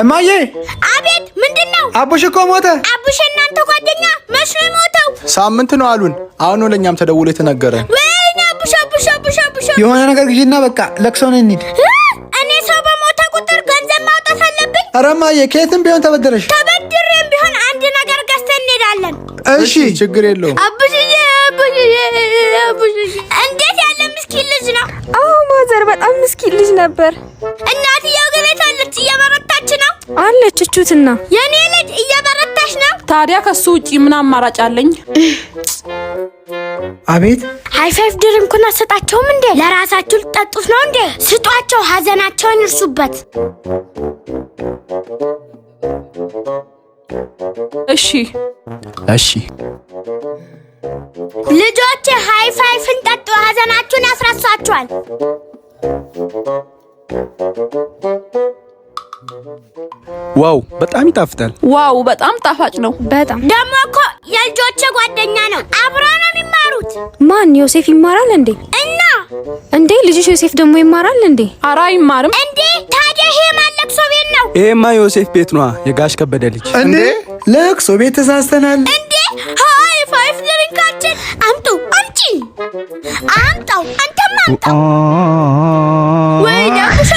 እማዬ አቤት ምንድነው? አቡሽ እኮ ሞተ። አቡሽ እናንተ ጓደኛ መስሎ ሞተው ሳምንት ነው አሉን። አሁን ነው ለኛም ተደውሎ የተነገረን። ወይኔ አቡሽ የሆነ ነገር ግዢና በቃ ለቅሶን እንሂድ። እኔ ሰው በሞተ ቁጥር ገንዘብ ማውጣት አለብኝ? ኧረ እማዬ ከየትም ቢሆን ተበደረሽ። ተበድሬም ቢሆን አንድ ነገር ገዝተን እንሄዳለን። እሺ ችግር የለውም። አቡሽዬ እንዴት ያለ ምስኪን ልጅ ነው። አዎ ማዘር በጣም ምስኪን ልጅ ነበር። እናትየው ግን አለች እየበረታች ነው አለች እቹትና የኔ ልጅ እየበረታች ነው። ታዲያ ከሱ ውጪ ምን አማራጭ አለኝ? አቤት ሃይ ፋይቭ ድሪንኩን አሰጣቸውም እንዴ? ለራሳችሁ ልጠጡት ነው እንዴ? ስጧቸው፣ ሀዘናቸውን ይርሱበት። እሺ ልጆች ሃይ ፋይቭን ጠጡ፣ ሀዘናችሁን ያስረሳችኋል። ዋው በጣም ይጣፍጣል። ዋው በጣም ጣፋጭ ነው። በጣም ደግሞ እኮ የልጆች ጓደኛ ነው። አብረው ነው የሚማሩት። ማን ዮሴፍ ይማራል እንዴ? እና እንዴ ልጅሽ ዮሴፍ ደግሞ ይማራል እንዴ? ኧረ አይማርም እንዴ ታዲያ ይሄ ማለቅሶ ቤት ነው? ይሄማ ዮሴፍ ቤት ነዋ፣ የጋሽ ከበደ ልጅ። እንዴ ለቅሶ ቤት ተሳስተናል እንዴ ሃይ ፋይቭ ድሪንካችን አምጡ፣ አምጪ፣ አምጣው፣ አንተም አምጣው። ወይኔ ቡሽ